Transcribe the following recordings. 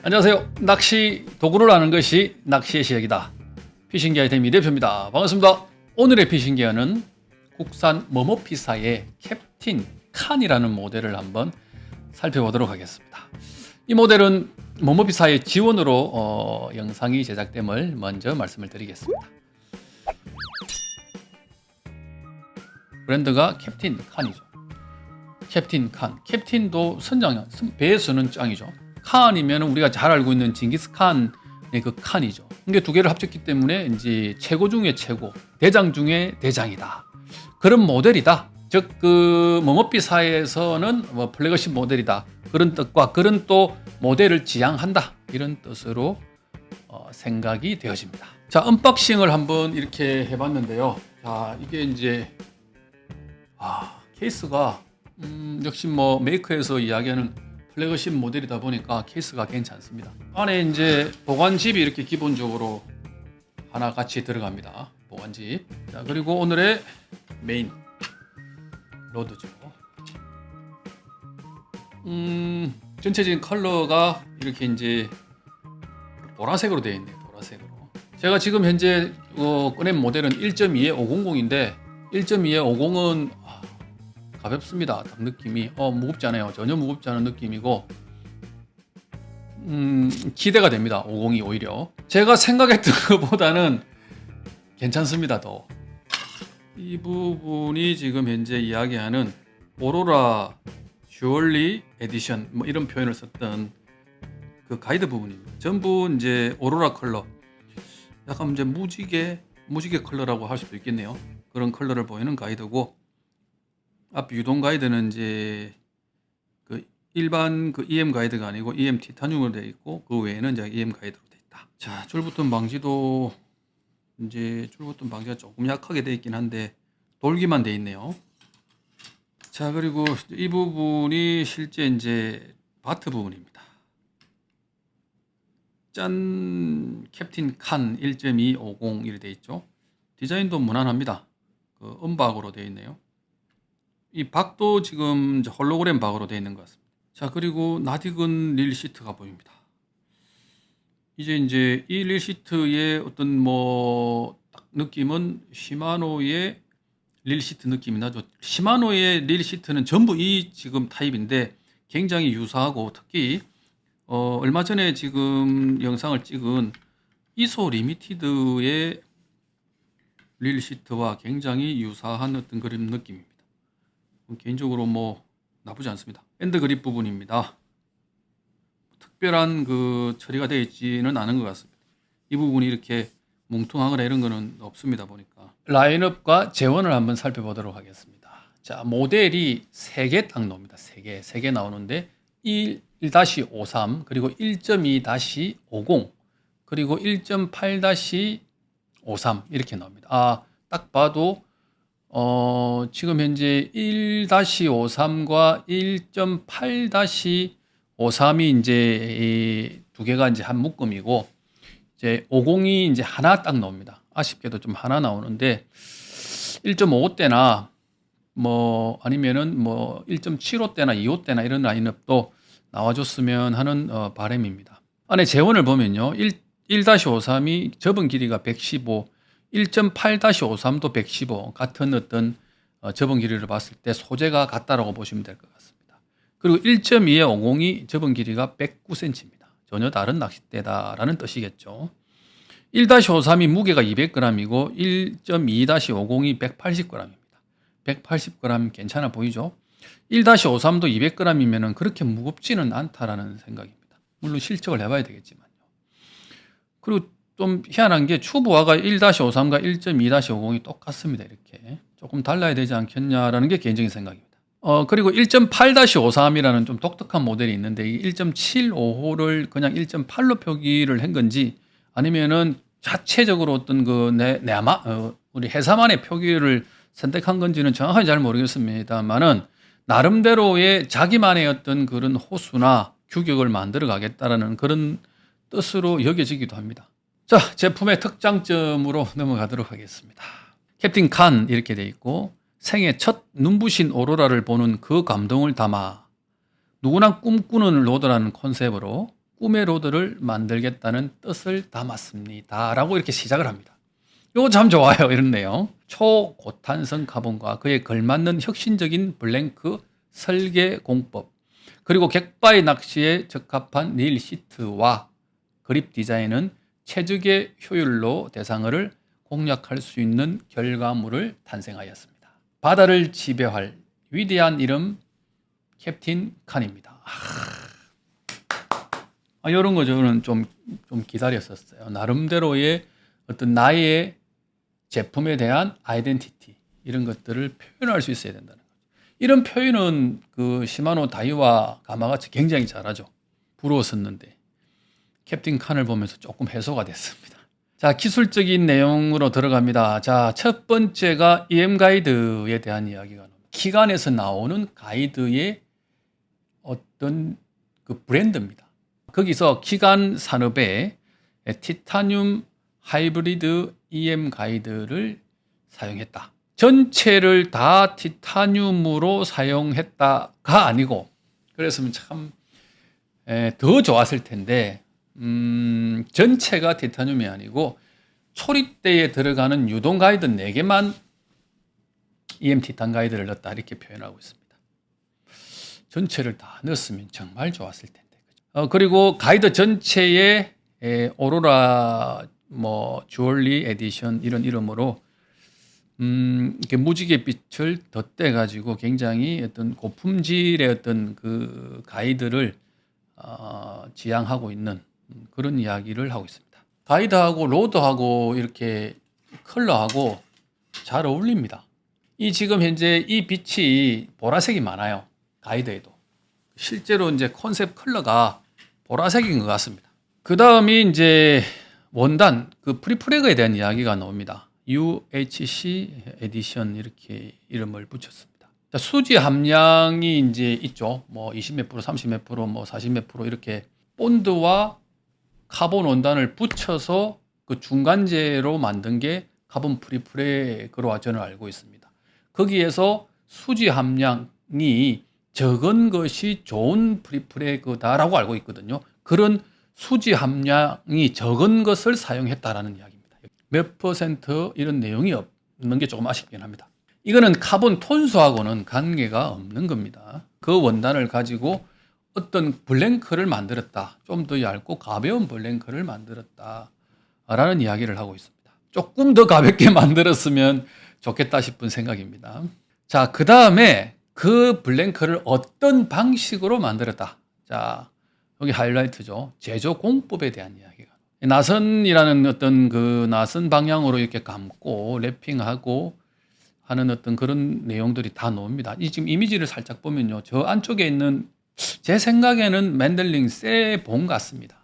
안녕하세요. 낚시 도구를 아는 것이 낚시의 시작이다. 피싱기아의 대미 대표입니다. 반갑습니다. 오늘의 피싱기아는 국산 머머피사의 캡틴 칸이라는 모델을 한번 살펴보도록 하겠습니다. 이 모델은 머머피사의 지원으로 영상이 제작됨을 먼저 말씀을 드리겠습니다. 브랜드가 캡틴 칸이죠. 캡틴 칸. 캡틴도 배에서는 짱이죠. 칸이면 우리가 잘 알고 있는 징기스칸의 그 칸이죠. 근데 두 개를 합쳤기 때문에 이제 최고 중에 최고, 대장 중에 대장이다. 그런 모델이다. 즉 그 머머피사에서는 플래그십 모델이다. 그런 뜻과 그런 또 모델을 지향한다. 이런 뜻으로 생각이 되어집니다. 자, 언박싱을 한번 이렇게 해봤는데요. 자, 이게 이제 케이스가 역시 메이커에서 이야기하는 플래그십 모델이다 보니까 케이스가 괜찮습니다. 안에 이제 보관집이 이렇게 기본적으로 하나 같이 들어갑니다. 보관집. 자, 그리고 오늘의 메인 로드죠. 전체적인 컬러가 이렇게 이제 보라색으로 되어 있네요. 보라색으로. 제가 지금 현재 꺼낸 모델은 1.2의 500인데 1.2의 50은 가볍습니다. 딱 느낌이 무겁지 않아요. 전혀 무겁지 않은 느낌이고 기대가 됩니다. 50이 오히려 제가 생각했던 것보다는 괜찮습니다. 더 이 부분이 지금 현재 이야기하는 오로라 듀얼리 에디션 이런 표현을 썼던 그 가이드 부분입니다. 전부 이제 오로라 컬러, 약간 이제 무지개 컬러라고 할 수도 있겠네요. 그런 컬러를 보이는 가이드고, 앞 유동 가이드는 이제 그 일반 그 EM 가이드가 아니고 EM 티타늄으로 되어 있고, 그 외에는 이제 EM 가이드로 되어 있다. 자, 줄붙은 방지도 이제 줄붙은 방지가 조금 약하게 되어 있긴 한데 돌기만 되어 있네요. 자, 그리고 이 부분이 실제 이제 바트 부분입니다. 짠, 캡틴 칸 1.250 이렇게 되어 있죠. 디자인도 무난합니다. 그 은박으로 되어 있네요. 이 박도 지금 홀로그램 박으로 되어 있는 것 같습니다. 자, 그리고 낯익은 릴 시트가 보입니다. 이제 이 릴 시트의 어떤 딱 느낌은 시마노의 릴 시트 느낌이 나죠. 시마노의 릴 시트는 전부 이 지금 타입인데 굉장히 유사하고, 특히 얼마 전에 지금 영상을 찍은 이소 리미티드의 릴 시트와 굉장히 유사한 어떤 그런 느낌입니다. 개인적으로 나쁘지 않습니다. 엔드 그립 부분입니다. 특별한 그 처리가 되어 있지는 않은 것 같습니다. 이 부분이 이렇게 뭉퉁하거나 이런 거는 없습니다. 보니까 라인업과 재원을 한번 살펴보도록 하겠습니다. 자, 모델이 3개 딱 나옵니다. 3개 나오는데 1-53 그리고 1.2-50 그리고 1.8-53 이렇게 나옵니다. 딱 봐도 지금 현재 1-53과 1.8-53이 이제 이 두 개가 이제 한 묶음이고, 이제 50이 이제 하나 딱 나옵니다. 아쉽게도 좀 하나 나오는데 1.55대나 아니면은 1.75대나 25대나 이런 라인업도 나와줬으면 하는 바람입니다. 안에 재원을 보면요. 1-53이 접은 길이가 115, 1.8-53도 115 같은 어떤 접은 길이를 봤을 때 소재가 같다라고 보시면 될 것 같습니다. 그리고 1.2의 50이 접은 길이가 109cm입니다. 전혀 다른 낚싯대다라는 뜻이겠죠. 1-53이 무게가 200g이고 1.2-50이 180g입니다. 180g 괜찮아 보이죠? 1-53도 200g이면 그렇게 무겁지는 않다라는 생각입니다. 물론 실측을 해봐야 되겠지만요. 그리고 좀 희한한 게 추부하가 1-53과 1.2-50이 똑같습니다. 이렇게 조금 달라야 되지 않겠냐라는 게 개인적인 생각입니다. 그리고 1.8-53이라는 좀 독특한 모델이 있는데 이 1.75호를 그냥 1.8로 표기를 한 건지, 아니면은 자체적으로 어떤 우리 해사만의 표기를 선택한 건지는 정확하게 잘 모르겠습니다만은 나름대로의 자기만의 어떤 그런 호수나 규격을 만들어 가겠다라는 그런 뜻으로 여겨지기도 합니다. 자, 제품의 특장점으로 넘어가도록 하겠습니다. 캡틴 칸 이렇게 돼 있고, 생애 첫 눈부신 오로라를 보는 그 감동을 담아 누구나 꿈꾸는 로드라는 컨셉으로 꿈의 로드를 만들겠다는 뜻을 담았습니다. 라고 이렇게 시작을 합니다. 이거 참 좋아요. 이런 내용. 초고탄성 카본과 그에 걸맞는 혁신적인 블랭크 설계 공법, 그리고 객바이 낚시에 적합한 릴 시트와 그립 디자인은 체적의 효율로 대상어를 공략할 수 있는 결과물을 탄생하였습니다. 바다를 지배할 위대한 이름 캡틴 칸입니다. 이런 거 저는 좀 기다렸었어요. 나름대로의 어떤 나의 제품에 대한 아이덴티티, 이런 것들을 표현할 수 있어야 된다는 거죠. 이런 표현은 그 시마노 다이와 가마같이 굉장히 잘하죠. 부러웠었는데 캡틴 칸을 보면서 조금 해소가 됐습니다. 자, 기술적인 내용으로 들어갑니다. 자, 첫 번째가 EM 가이드에 대한 이야기가 나옵니다. 기관에서 나오는 가이드의 어떤 그 브랜드입니다. 거기서 기관 산업에 티타늄 하이브리드 EM 가이드를 사용했다. 전체를 다 티타늄으로 사용했다가 아니고, 그랬으면 참 더 좋았을 텐데, 전체가 티타늄이 아니고 초리대에 들어가는 유동 가이드 4개만 EM 티탄 가이드를 넣었다, 이렇게 표현하고 있습니다. 전체를 다 넣었으면 정말 좋았을 텐데. 그리고 가이드 전체에 오로라 주얼리 에디션 이런 이름으로 이렇게 무지개 빛을 덧대 가지고 굉장히 어떤 고품질의 어떤 그 가이드를 지향하고 있는 그런 이야기를 하고 있습니다. 가이드하고 로드하고 이렇게 컬러하고 잘 어울립니다. 지금 현재 이 빛이 보라색이 많아요. 가이드에도. 실제로 이제 컨셉 컬러가 보라색인 것 같습니다. 그 다음이 이제 원단, 그 프리프레그에 대한 이야기가 나옵니다. UHC 에디션 이렇게 이름을 붙였습니다. 자, 수지 함량이 이제 있죠. 20 몇 프로, 30 몇 프로, 40 몇 프로 이렇게 본드와 카본 원단을 붙여서 그 중간재로 만든 게 카본 프리프레그로 저는 알고 있습니다. 거기에서 수지 함량이 적은 것이 좋은 프리프레그다라고 알고 있거든요. 그런 수지 함량이 적은 것을 사용했다라는 이야기입니다. 몇 퍼센트 이런 내용이 없는 게 조금 아쉽긴 합니다. 이거는 카본 톤수하고는 관계가 없는 겁니다. 그 원단을 가지고 어떤 블랭크를 만들었다. 좀 더 얇고 가벼운 블랭크를 만들었다. 라는 이야기를 하고 있습니다. 조금 더 가볍게 만들었으면 좋겠다 싶은 생각입니다. 자, 그 다음에 그 블랭크를 어떤 방식으로 만들었다. 자, 여기 하이라이트죠. 제조 공법에 대한 이야기가. 나선이라는 어떤 그 나선 방향으로 이렇게 감고 랩핑하고 하는 어떤 그런 내용들이 다 나옵니다. 지금 이미지를 살짝 보면요. 저 안쪽에 있는 제 생각에는 맨들링 쇠봉 같습니다.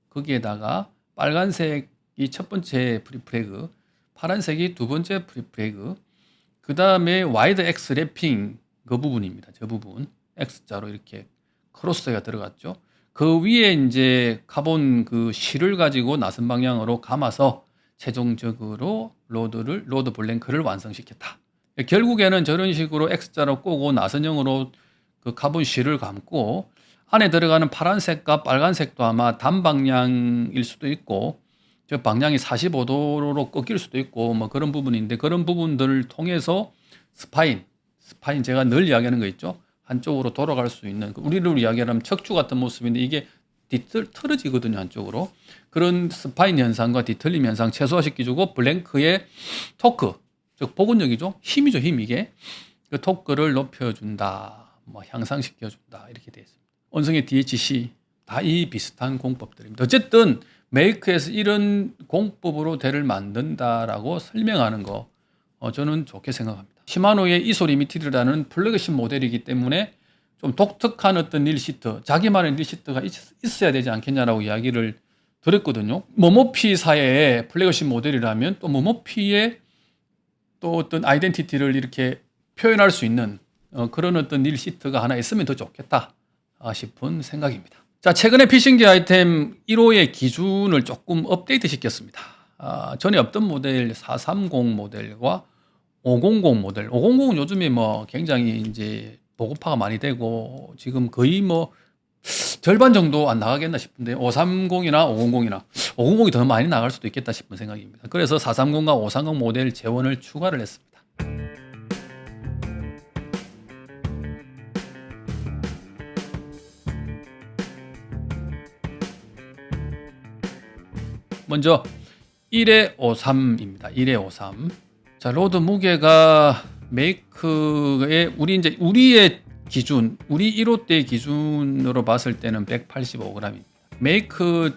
거기에다가 빨간색이 첫 번째 프리프레그, 파란색이 두 번째 프리프레그, 그 다음에 와이드 X 랩핑 그 부분입니다. 저 부분 X자로 이렇게 크로스가 들어갔죠. 그 위에 이제 카본 그 실을 가지고 나선 방향으로 감아서 최종적으로 로드 블랭크를 완성시켰다. 결국에는 저런 식으로 X자로 꼬고 나선형으로 그 카본 실을 감고 안에 들어가는 파란색과 빨간색도 아마 단방향일 수도 있고 저 방향이 45도로 꺾일 수도 있고 그런 부분인데, 그런 부분들을 통해서 스파인 제가 늘 이야기하는 거 있죠. 한쪽으로 돌아갈 수 있는, 우리로 이야기하면 척추 같은 모습인데 이게 틀어지거든요, 한쪽으로. 그런 스파인 현상과 뒤틀림 현상 최소화시켜주고 블랭크의 토크, 즉 복원력이죠. 힘이죠, 힘. 이게 그 토크를 높여준다, 향상시켜준다, 이렇게 되어 있습니다. 원성의 DHC 다 이 비슷한 공법들입니다. 어쨌든 메이크에서 이런 공법으로 대를 만든다라고 설명하는 거 저는 좋게 생각합니다. 시마노의 이소 리미티드라는 플래그십 모델이기 때문에 좀 독특한 어떤 릴시트, 자기만의 릴시트가 있어야 되지 않겠냐라고 이야기를 들었거든요. 모모피사의 플래그십 모델이라면 또 모모피의 또 어떤 아이덴티티를 이렇게 표현할 수 있는 그런 어떤 릴시트가 하나 있으면 더 좋겠다 싶은 생각입니다. 자, 최근에 피싱기 아이템 1호의 기준을 조금 업데이트 시켰습니다. 전에 없던 모델 430 모델과 500 모델. 500은 요즘에 굉장히 이제 보급화가 많이 되고 지금 거의 절반 정도 안 나가겠나 싶은데 530이나 500이나 500이 더 많이 나갈 수도 있겠다 싶은 생각입니다. 그래서 430과 530 모델 재원을 추가를 했습니다. 먼저 1에 53입니다. 1에 53. 자, 로드 무게가 메이크의 우리의 기준, 우리 1호대 기준으로 봤을 때는 185g입니다. 메이크에서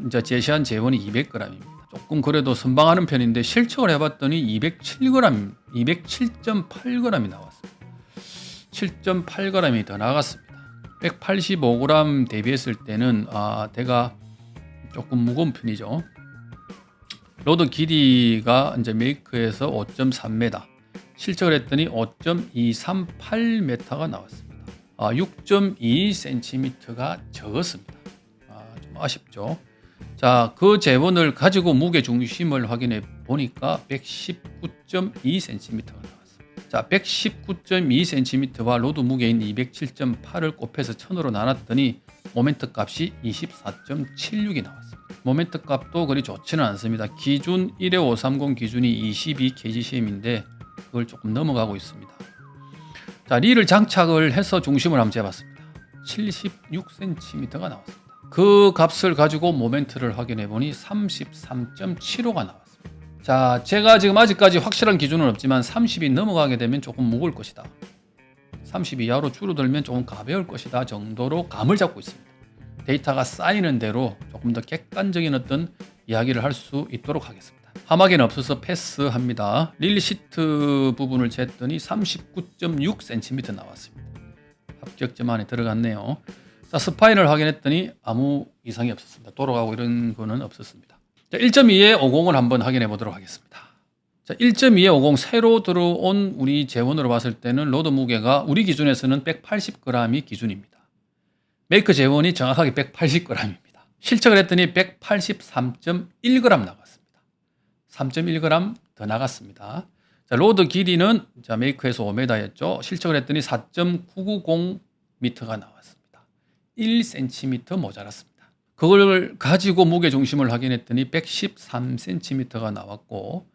이제 제시한 재원이 200g입니다. 조금 그래도 선방하는 편인데 실측을 해봤더니 207g, 207.8g이 나왔습니다. 7.8g이 더 나갔습니다. 185g 대비했을 때는 대가 조금 무거운 편이죠. 로드 길이가 이제 메이크에서 5.3m, 실측을 했더니 5.238m가 나왔습니다. 6.2cm가 적었습니다. 좀 아쉽죠. 자, 그 재원을 가지고 무게 중심을 확인해 보니까 119.2cm가 나왔습니다. 자, 119.2cm와 로드 무게인 207.8을 곱해서 1000으로 나눴더니 모멘트 값이 24.76이 나왔습니다. 모멘트 값도 그리 좋지는 않습니다. 기준 1에 530 기준이 22kgcm인데 그걸 조금 넘어가고 있습니다. 자, 릴을 장착을 해서 중심을 한번 재봤습니다. 76cm가 나왔습니다. 그 값을 가지고 모멘트를 확인해 보니 33.75가 나왔습니다. 자, 제가 지금 아직까지 확실한 기준은 없지만 30이 넘어가게 되면 조금 무거울 것이다, 30 이하로 줄어들면 조금 가벼울 것이다 정도로 감을 잡고 있습니다. 데이터가 쌓이는 대로 조금 더 객관적인 어떤 이야기를 할 수 있도록 하겠습니다. 하막에는 없어서 패스합니다. 릴 시트 부분을 쟀더니 39.6cm 나왔습니다. 합격점 안에 들어갔네요. 자, 스파인을 확인했더니 아무 이상이 없었습니다. 돌아가고 이런 거는 없었습니다. 자, 1.2에 50을 한번 확인해 보도록 하겠습니다. 자, 1.2에 50 새로 들어온 우리 재원으로 봤을 때는 로드 무게가 우리 기준에서는 180g이 기준입니다. 메이크 재원이 정확하게 180g입니다. 실측을 했더니 183.1g 나갔습니다. 3.1g 더 나갔습니다. 자, 로드 길이는 메이크에서 5m였죠. 실측을 했더니 4.990m가 나왔습니다. 1cm 모자랐습니다. 그걸 가지고 무게 중심을 확인했더니 113cm가 나왔고,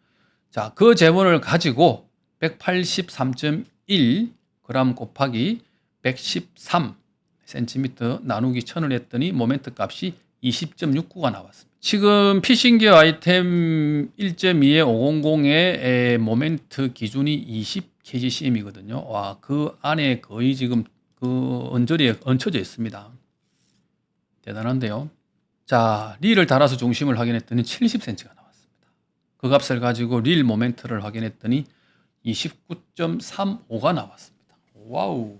자, 그 재원을 가지고 183.1g 곱하기 113cm 나누기 1000을 했더니 모멘트 값이 20.69가 나왔습니다. 지금 피싱기어 아이템 1.2에 500의 모멘트 기준이 20kgcm이거든요. 와, 그 안에 거의 지금 그 언저리에 얹혀져 있습니다. 대단한데요. 자, 릴을 달아서 중심을 확인했더니 70cm가 나왔습니다. 그 값을 가지고 릴 모멘트를 확인했더니 29.35가 나왔습니다. 와우,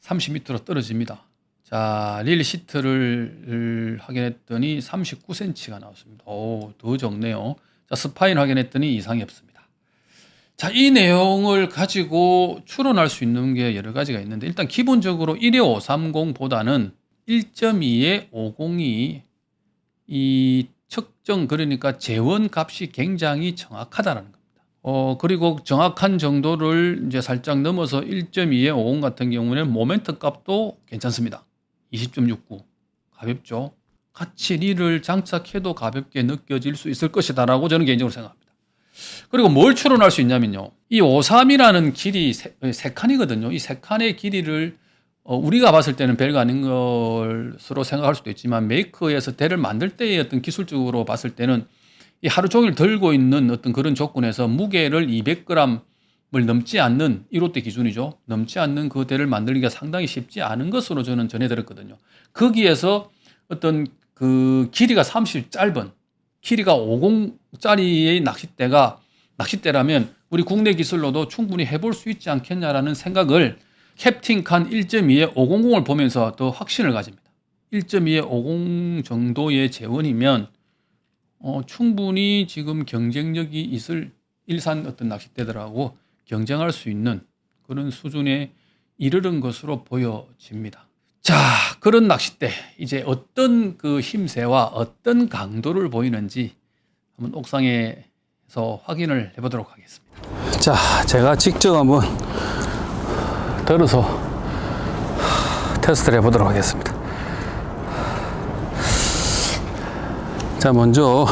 30m로 떨어집니다. 자, 릴 시트를 확인했더니 39cm가 나왔습니다. 오, 더 적네요. 자, 스파인 확인했더니 이상이 없습니다. 자, 이 내용을 가지고 추론할 수 있는 게 여러 가지가 있는데, 일단 기본적으로 1에 530보다는 1.2에 50이 이 측정, 그러니까 재원 값이 굉장히 정확하다는 겁니다. 그리고 정확한 정도를 이제 살짝 넘어서 1.2에 50 같은 경우는 모멘트 값도 괜찮습니다. 20.69. 가볍죠. 같이 릴을 장착해도 가볍게 느껴질 수 있을 것이다라고 저는 개인적으로 생각합니다. 그리고 뭘 추론할 수 있냐면요, 이 53이라는 길이 세 칸이거든요. 이 세 칸의 길이를 우리가 봤을 때는 별거 아닌 것으로 생각할 수도 있지만, 메이커에서 대를 만들 때의 어떤 기술적으로 봤을 때는 이 하루 종일 들고 있는 어떤 그런 조건에서 무게를 200g을 넘지 않는 1호대 기준이죠. 넘지 않는 그 대를 만들기가 상당히 쉽지 않은 것으로 저는 전해들었거든요. 거기에서 어떤 그 길이가 30 짧은, 길이가 50짜리의 낚싯대라면 우리 국내 기술로도 충분히 해볼 수 있지 않겠냐라는 생각을 캡틴칸 1.2에 500을 보면서 더 확신을 가집니다. 1.2에 50 정도의 재원이면 충분히 지금 경쟁력이 있을 일산 어떤 낚싯대들하고 경쟁할 수 있는 그런 수준에 이르는 것으로 보여집니다. 자, 그런 낚싯대, 이제 어떤 그 힘새와 어떤 강도를 보이는지 한번 옥상에서 확인을 해보도록 하겠습니다. 자, 제가 직접 한번 들어서 테스트를 해보도록 하겠습니다. 자, 먼저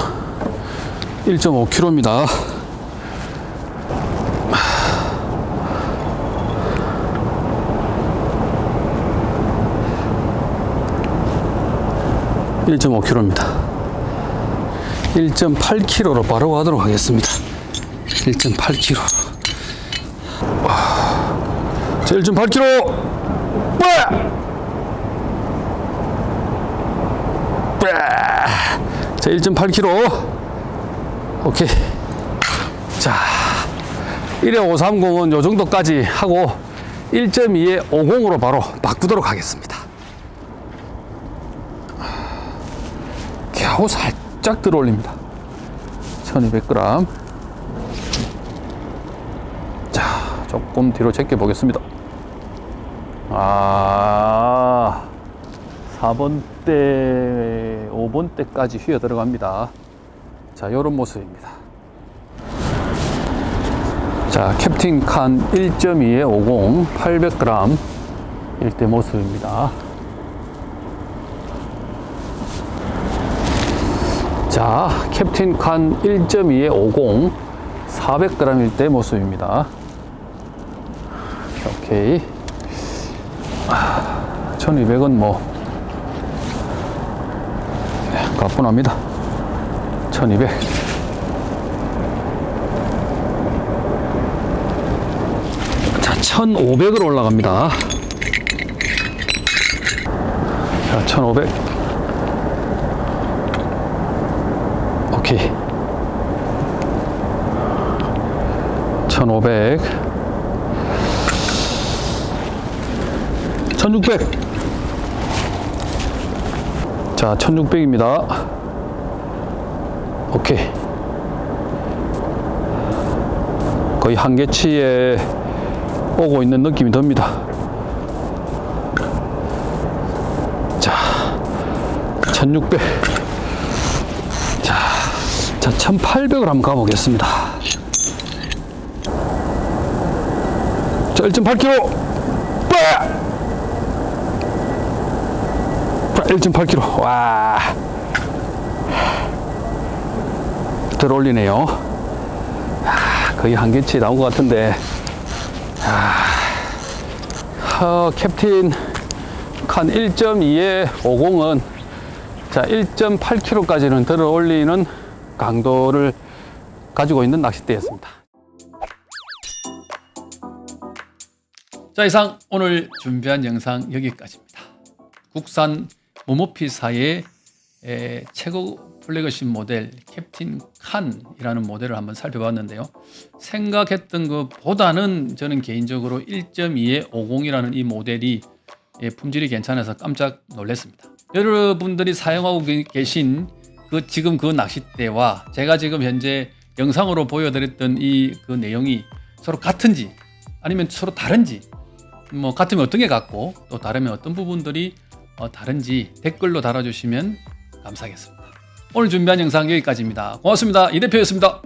1.5kg입니다. (1.5kg입니다) 1.8kg로 바로 가도록 하겠습니다. 1.8kg. 자, 1.8kg. 자, 1.8kg. 오케이. 자, 1회 530은 요 정도까지 하고 1.2에 50으로 바로 바꾸도록 하겠습니다. 겨우 살짝 들어 올립니다. 1200g. 자, 조금 뒤로 제껴 보겠습니다. 4번대, 5번대까지 휘어 들어갑니다. 자, 요런 모습입니다. 자, 캡틴 칸 1.2에 50, 800g 일대 모습입니다. 자, 캡틴 칸 1.2에 50, 400g 일대 모습입니다. 오케이. 1200은 뭐 가뿐합니다. 1200. 자, 1500으로 올라갑니다. 자, 1500. 오케이. 1500. 1600. 자, 1600입니다. 오케이. 거의 한계치에 오고 있는 느낌이 듭니다. 자, 1600. 자, 1800을 한번 가보겠습니다. 자, 1.8kg. 1.8kg. 와, 들어 올리네요. 거의 한계치 나온 것 같은데. 캡틴 칸 1.2에 50은 자, 1.8kg까지는 들어 올리는 강도를 가지고 있는 낚싯대였습니다. 자, 이상 오늘 준비한 영상 여기까지입니다. 국산 모모피사의 최고 플래그십 모델 캡틴 칸이라는 모델을 한번 살펴봤는데요. 생각했던 것보다는 저는 개인적으로 1.2에 50이라는 이 모델이 품질이 괜찮아서 깜짝 놀랐습니다. 여러분들이 사용하고 계신 지금 그 낚싯대와 제가 지금 현재 영상으로 보여드렸던 그 내용이 서로 같은지 아니면 서로 다른지, 뭐 같으면 어떤 게 같고 또 다르면 어떤 부분들이 다른지 댓글로 달아주시면 감사하겠습니다. 오늘 준비한 영상 여기까지입니다. 고맙습니다. 이 대표였습니다.